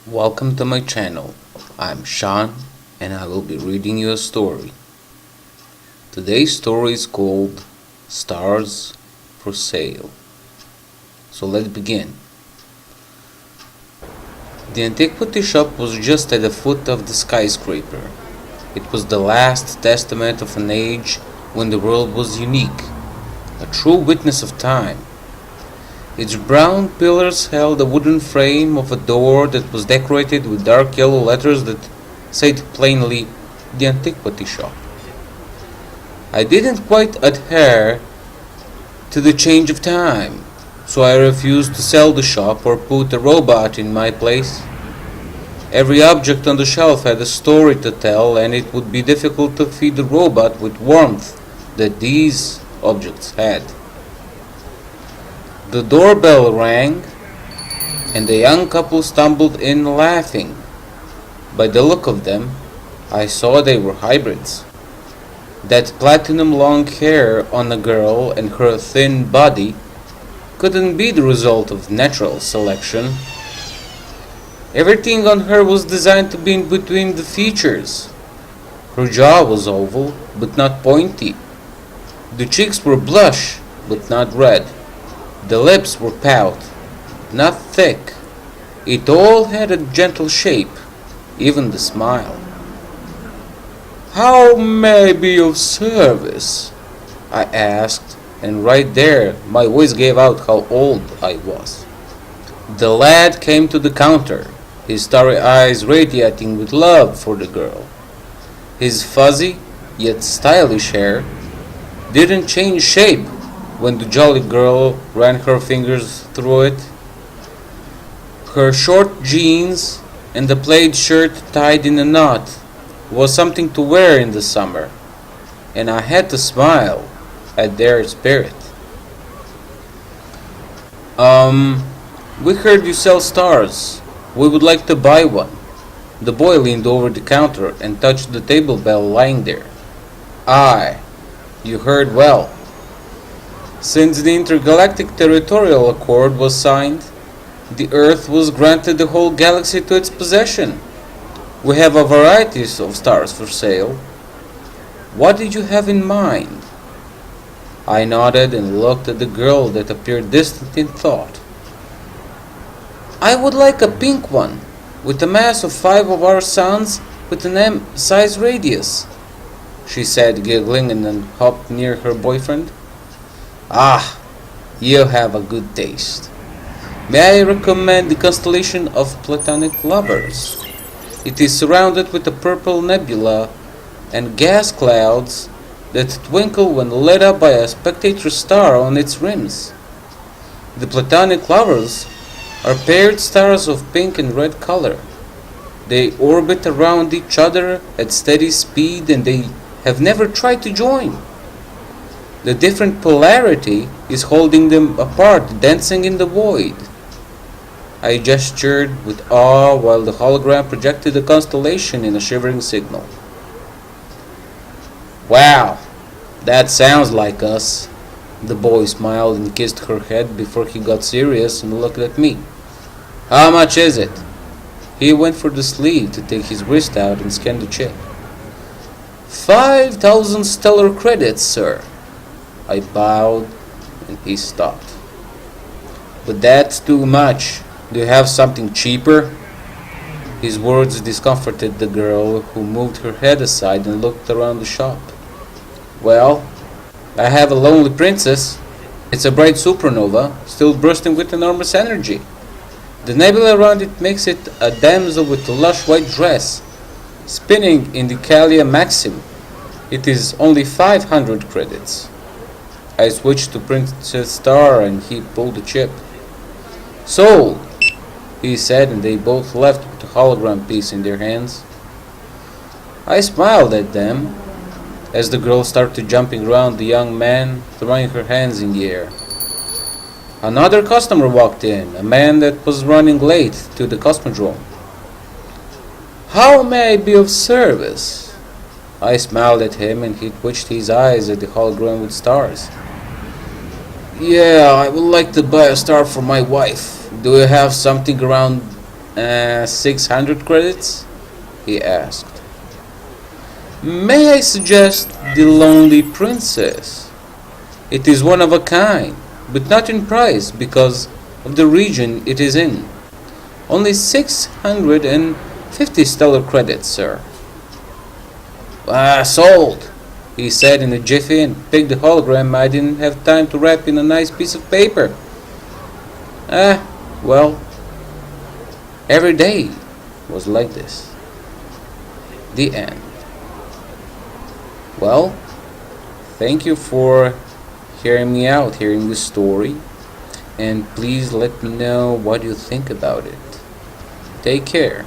Welcome to my channel. I'm Shawn and I will be reading you a story. Today's story is called Stars for Sale. So let's begin. The antiquity shop was just at the foot of the skyscraper. It was the last testament of an age when the world was unique, a true witness of time. Its brown pillars held a wooden frame of a door that was decorated with dark yellow letters that said plainly, "The Antiquity Shop." I didn't quite adhere to the change of time, so I refused to sell the shop or put a robot in my place. Every object on the shelf had a story to tell, and it would be difficult to feed the robot with warmth that these objects had. The doorbell rang, and the young couple stumbled in laughing. By the look of them, I saw they were hybrids. That platinum long hair on a girl and her thin body couldn't be the result of natural selection. Everything on her was designed to be in between the features. Her jaw was oval, but not pointy. The cheeks were blush, but not red. The lips were pout, not thick. It all had a gentle shape, even the smile. "How may I be of service?" I asked, and right there my voice gave out how old I was. The lad came to the counter, his starry eyes radiating with love for the girl. His fuzzy, yet stylish hair didn't change shape when the jolly girl ran her fingers through it. Her short jeans and the plaid shirt tied in a knot was something to wear in the summer, and I had to smile at their spirit. We heard you sell stars. We would like to buy one." The boy leaned over the counter and touched the table bell lying there. "Aye, you heard well. Since the Intergalactic Territorial Accord was signed, the Earth was granted the whole galaxy to its possession. We have a variety of stars for sale. What did you have in mind?" I nodded and looked at the girl that appeared distant in thought. "I would like a pink one, with a mass of 5 of our suns with an M-size radius," she said, giggling, and then hopped near her boyfriend. "Ah, you have a good taste. May I recommend the constellation of Platonic Lovers? It is surrounded with a purple nebula and gas clouds that twinkle when lit up by a spectator star on its rims. The Platonic Lovers are paired stars of pink and red color. They orbit around each other at steady speed, and they have never tried to join. The different polarity is holding them apart, dancing in the void." I gestured with awe while the hologram projected the constellation in a shivering signal. "Wow, that sounds like us." The boy smiled and kissed her head before he got serious and looked at me. "How much is it?" He went for the sleeve to take his wrist out and scan the chip. 5,000 stellar credits, sir." I bowed and he stopped. "But that's too much. Do you have something cheaper?" His words discomforted the girl, who moved her head aside and looked around the shop. "Well, I have a lonely princess. It's a bright supernova, still bursting with enormous energy. The nebula around it makes it a damsel with a lush white dress, spinning in the Calia Maxim. It is only 500 credits. I switched to Princess Star and he pulled the chip. "Sold," he said, and they both left with the hologram piece in their hands. I smiled at them as the girl started jumping around the young man, throwing her hands in the air. Another customer walked in, a man that was running late to the cosmodrome. "How may I be of service?" I smiled at him and he twitched his eyes at the hologram with stars. "Yeah, I would like to buy a star for my wife. Do you have something around 600 credits? He asked. May I suggest The Lonely Princess? It is one of a kind, but not in price because of the region it is in. Only 650 stellar credits, sir. Sold, he said in a jiffy and picked the hologram I didn't have time to wrap in a nice piece of paper. Well, every day was like this. The end. Well, thank you for hearing me out, hearing this story, and please let me know what you think about it. Take care.